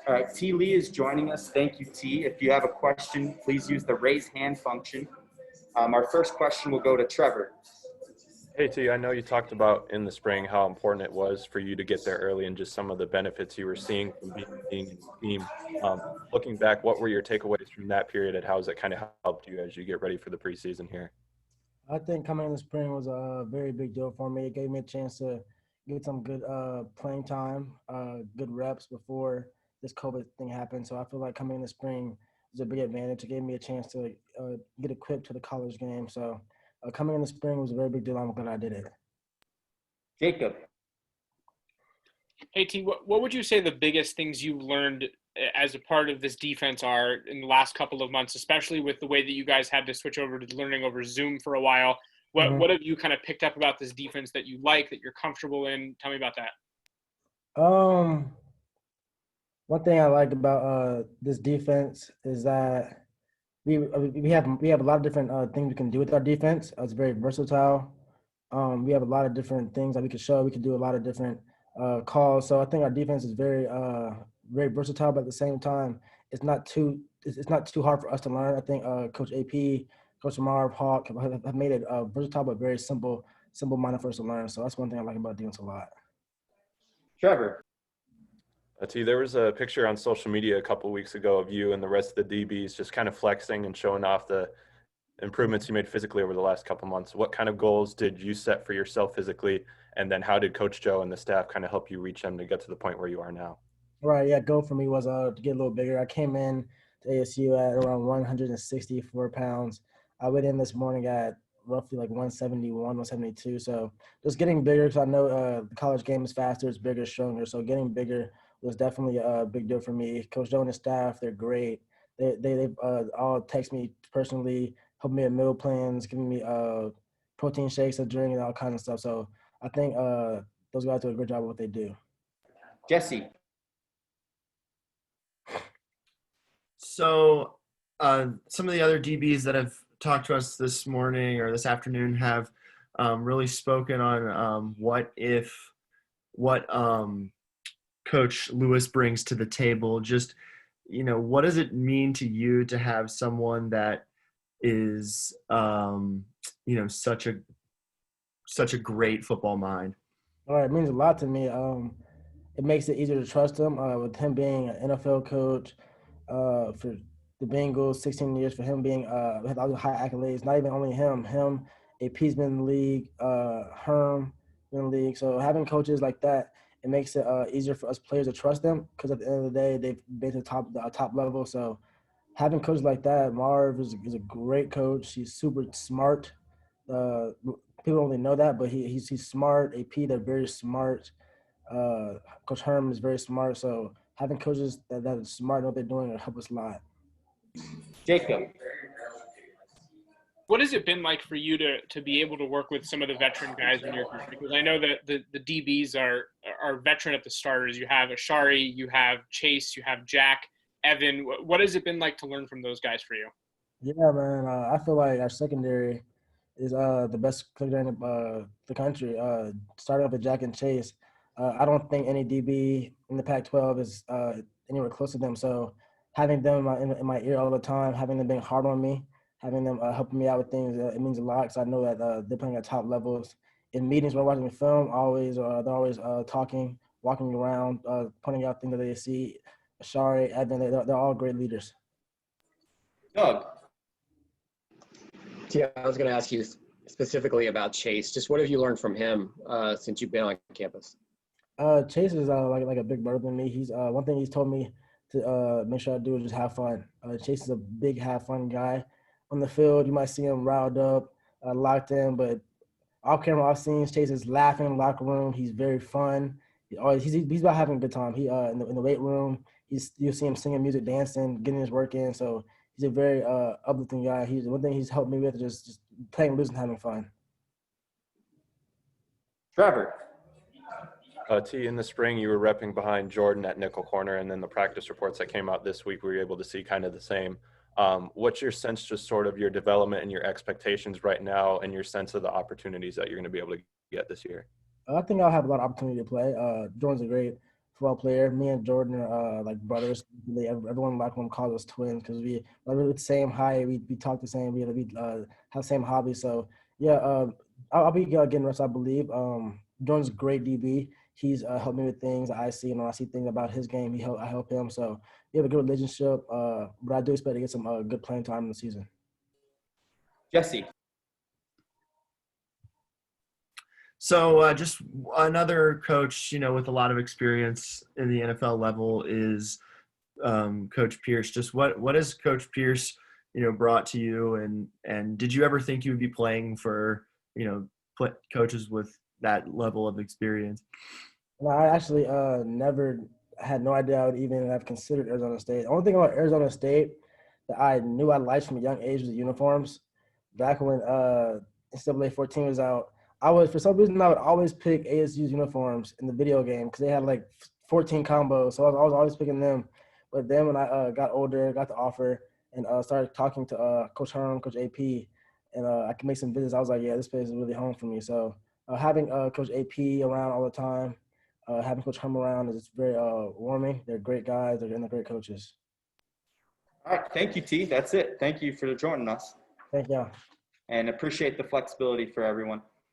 All right, T. Lee is joining us. Thank you, T. If you have a question, please use the raise hand function. Our first question will go to Trevor. Hey T, I know you talked about in the spring how important it was for you to get there early and just some of the benefits you were seeing from being in the team. Looking back, what were your takeaways from that period and how has it kind of helped you as you get ready for the preseason here? I think coming in the spring was a very big deal for me. It gave me a chance to get some good playing time, good reps before this COVID thing happened. So I feel like coming in the spring was a big advantage. It gave me a chance to get equipped to the college game. So coming in the spring was a very big deal. I'm glad I did it. Jacob. Hey, T, what would you say the biggest things you've learned as a part of this defense are in the last couple of months, especially with the way that you guys had to switch over to learning over Zoom for a while? What have you kind of picked up about this defense that you like, that you're comfortable in? Tell me about that. One thing I like about this defense is that we have a lot of different things we can do with our defense. It's very versatile. We have a lot of different things that we can show. We can do a lot of different calls. So I think our defense is very very versatile, but at the same time, it's not too hard for us to learn. I think Coach AP, Coach Marv Hawk have made it versatile but very simple-minded for us to learn. So that's one thing I like about defense a lot. Trevor. T, there was a picture on social media a couple of weeks ago of you and the rest of the DBs just kind of flexing and showing off the improvements you made physically over the last couple of months. What kind of goals did you set for yourself physically? And then how did Coach Joe and the staff kind of help you reach them to get to the point where you are now? Right, yeah, goal for me was to get a little bigger. I came in to ASU at around 164 pounds. I went in this morning at roughly like 171, 172. So just getting bigger because I know the college game is faster, it's bigger, stronger. So getting bigger was definitely a big deal for me. Coach Joe and his staff, they're great. They all text me personally, help me with meal plans, giving me protein shakes and drink and all kinds of stuff. So I think those guys do a great job of what they do. Jesse. So some of the other DBs that have talked to us this morning or this afternoon have really spoken on what Coach Lewis brings to the table. Just, what does it mean to you to have someone that is, such a great football mind? All right, it means a lot to me. It makes it easier to trust him. With him being an NFL coach for the Bengals, 16 years, for him being had all the high accolades. Not even only him, AP's been in the league, Herm been in the league. So having coaches like that, it makes it easier for us players to trust them because at the end of the day, they've been to the top level. So having coaches like that, Marv is a great coach. He's super smart. People don't really know that, but he's smart. AP, they're very smart. Coach Herm is very smart. So having coaches that are smart and what they're doing will help us a lot. Jacob. What has it been like for you to be able to work with some of the veteran guys in your group? Because I know that the DBs are veteran at the starters. You have Ashari, you have Chase, you have Jack, Evan. What has it been like to learn from those guys for you? Yeah, man. I feel like our secondary is the best secondary in the country. Starting off with Jack and Chase, I don't think any DB in the Pac-12 is anywhere close to them. So having them in my ear all the time, having them being hard on me, having them helping me out with things, it means a lot because I know that they're playing at top levels. In meetings when watching the film, they're always talking, walking around, pointing out things that they see. Ashari, Evan, they're all great leaders. Doug. Yeah, I was going to ask you specifically about Chase. Just what have you learned from him since you've been on campus? Chase is like a big brother than me. He's one thing he's told me to make sure I do is just have fun. Chase is a big have fun guy. On the field, you might see him riled up, locked in, but off camera, off scenes, Chase is laughing in the locker room. He's very fun. He's about having a good time. He in the weight room, you'll see him singing music, dancing, getting his work in. So he's a very uplifting guy. One thing he's helped me with is just playing loose and having fun. Trevor. T, in the spring, you were repping behind Jordan at nickel corner, and then the practice reports that came out this week, we were able to see kind of the same. What's your sense, just sort of your development and your expectations right now and your sense of the opportunities that you're going to be able to get this year? I think I'll have a lot of opportunity to play. Jordan's a great football player. Me and Jordan are like brothers. Everyone in the locker room calls us twins because we're the same height. We talk the same. We have the same hobbies. So yeah, I'll be getting reps, I believe. Jordan's a great DB. He's helped me with things I see, and when I see things about his game, I help him. So we have a good relationship. But I do expect to get some good playing time in the season. Jesse. So just another coach, with a lot of experience in the NFL level is Coach Pierce. Just what has Coach Pierce, brought to you, and did you ever think you would be playing for, coaches with that level of experience? Well, I actually never had no idea I would even have considered Arizona State. The only thing about Arizona State that I knew I liked from a young age was the uniforms. Back when NCAA 14 was out, for some reason I would always pick ASU's uniforms in the video game because they had like 14 combos, so I was always picking them. But then when I got older, got the offer, and started talking to Coach Herm, Coach AP, and I could make some visits, I was like, yeah, this place is really home for me. So having Coach AP around all the time, having Coach Herm around is very warming. They're great guys. They're great coaches. All right. Thank you, T. That's it. Thank you for joining us. Thank you. And appreciate the flexibility for everyone.